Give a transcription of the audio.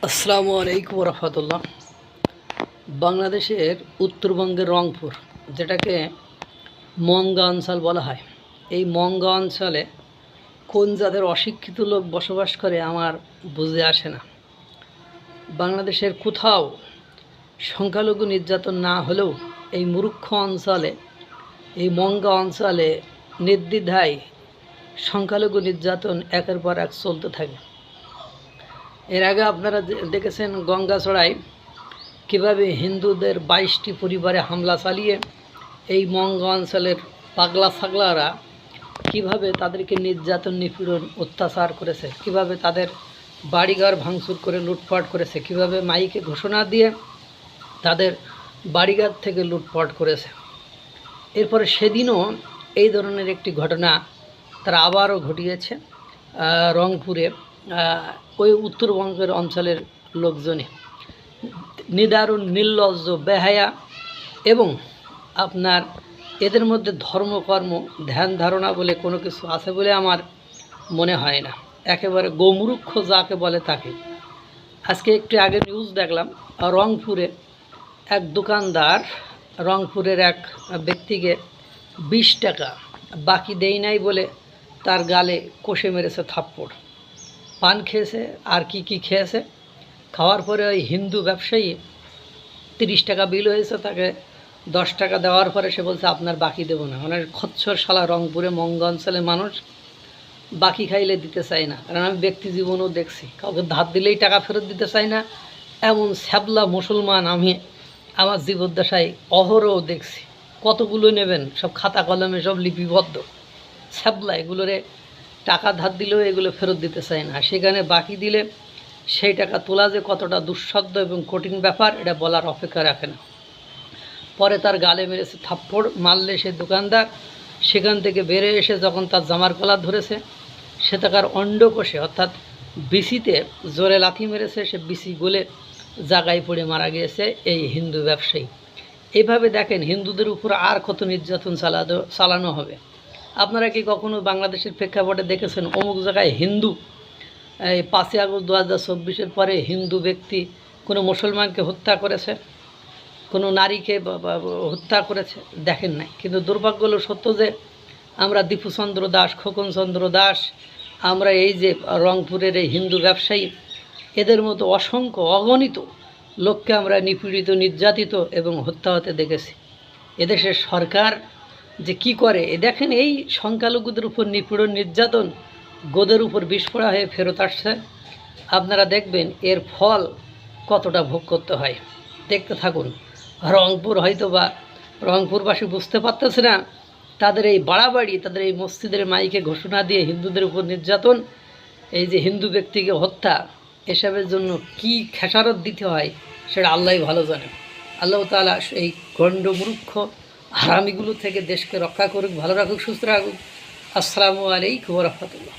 আসসালামু আলাইকুম রহমতুল্লাহ। বাংলাদেশের উত্তরবঙ্গের রংপুর, যেটাকে মংগা অঞ্চল বলা হয়, এই মংগা অঞ্চলে কোন জাতের অশিক্ষিত লোক বসবাস করে আমার বুঝে আসে না। বাংলাদেশের কোথাও সংখ্যালঘু নির্যাতন না হলেও এই মূর্খ অঞ্চলে, এই মংগা অঞ্চলে নির্দ্বিধায় সংখ্যালঘু নির্যাতন একের পর এক চলতে থাকে। এর আগে আপনারা দেখেছেন গঙ্গাচড়ায় কীভাবে হিন্দুদের 22টি পরিবারে হামলা চালিয়ে এই মংগা অঞ্চলের পাগলা ছাগলারা কীভাবে তাদেরকে নির্যাতন নিপীড়ন অত্যাচার করেছে, কিভাবে তাদের বাড়িঘর ভাঙচুর করে লুটপাট করেছে, কিভাবে মাইকে ঘোষণা দিয়ে তাদের বাড়িঘর থেকে লুটপাট করেছে। এরপরে সেদিনও এই ধরনের একটি ঘটনা তারা আবারও ঘটিয়েছে রংপুরে, ওই উত্তরবঙ্গের অঞ্চলের লোকজনে নিদারুণ নির্লজ্জ, বেহায়া এবং আপনার এদের মধ্যে ধর্মকর্ম ধ্যান ধারণা বলে কোনো কিছু আছে বলে আমার মনে হয় না। একেবারে গোমূর্খ যাকে বলে তাকে। আজকে একটু আগে নিউজ দেখলাম, রংপুরে এক দোকানদার রংপুরের এক ব্যক্তিকে 20 টাকা বাকি দেয় নাই বলে তার গালে কষে মেরেছে থাপ্পড়। পান খেয়েছে আর কি খেয়েছে, খাওয়ার পরে ওই হিন্দু ব্যবসায়ী 30 টাকা বিল হয়েছে, তাকে 10 টাকা দেওয়ার পরে সে বলছে আপনার বাকি দেবো না। মানে খচ্চর শালা রংপুরে মংগা অঞ্চলের মানুষ বাকি খাইলে দিতে চায় না। কারণ আমি ব্যক্তি জীবনও দেখছি, কাউকে ধার দিলেই টাকা ফেরত দিতে চায় না, এমন ছ্যাবলা মুসলমান আমি আমার জীবদ্দশায় অহরহ দেখছি। কতগুলো নেবেন, সব খাতা কলমে সব লিপিবদ্ধ ছ্যাবলা, এগুলোরে টাকা ধার দিলেও এগুলো ফেরত দিতে চায় না। সেখানে বাকি দিলে সেই টাকা তোলা যে কতটা দুঃসাধ্য এবং কঠিন ব্যাপার এটা বলার অপেক্ষা রাখে না। পরে তার গালে মেরেছে থাপ্পড়, মারলে সে দোকানদার সেখান থেকে বেরিয়ে এসে যখন তার জামার কলার ধরেছে, সে তাকার অন্ডকোষে অর্থাৎ বিসিতে জোরে লাথি মেরেছে, সে বিসি গলে জায়গায় পড়ে মারা গিয়েছে এই হিন্দু ব্যবসায়ী। এইভাবে দেখেন হিন্দুদের উপর আর কত নির্যাতন চালানো হবে। আপনারা কি কখনো বাংলাদেশের প্রেক্ষাপটে দেখেছেন অমুক জায়গায় হিন্দু এই 5ই আগস্ট 2024-এর পরে হিন্দু ব্যক্তি কোনো মুসলমানকে হত্যা করেছে, কোনো নারীকে হত্যা করেছে? দেখেন নাই। কিন্তু দুর্ভাগ্য হলো সত্য যে আমরা দীপুচন্দ্র দাস, খোকনচন্দ্র দাস, আমরা এই যে রংপুরের এই হিন্দু ব্যবসায়ী, এদের মতো অসংখ্য অগণিত লোককে আমরা নিপীড়িত, নির্যাতিত এবং হত্যা হতে দেখেছি। এদেশের সরকার যে কি করে দেখেন, এই সংখ্যালঘুদের উপর নিপীড়ন নির্যাতন গোদের উপর বিস্ফোরা হয়ে ফেরত আসছে। আপনারা দেখবেন এর ফল কতটা ভোগ করতে হয়, দেখতে থাকুন। রংপুর হয়তো বা রংপুরবাসী বুঝতে পারতেছে না, তাদের এই বাড়াবাড়ি, তাদের এই মসজিদের মাইকে ঘোষণা দিয়ে হিন্দুদের উপর নির্যাতন, এই যে হিন্দু ব্যক্তিকে হত্যা, এসবের জন্য কি খেসারত দিতে হয় সেটা আল্লাহই ভালো জানেন। আল্লাহ তাআলা এই গণ্ডমূর্খ হারামিগুলো থেকে দেশকে রক্ষা করুক, ভালো রাখুক, সুস্থ রাখুক। আসসালামু আলাইকুম ওয়া রাহমাতুল্লাহ।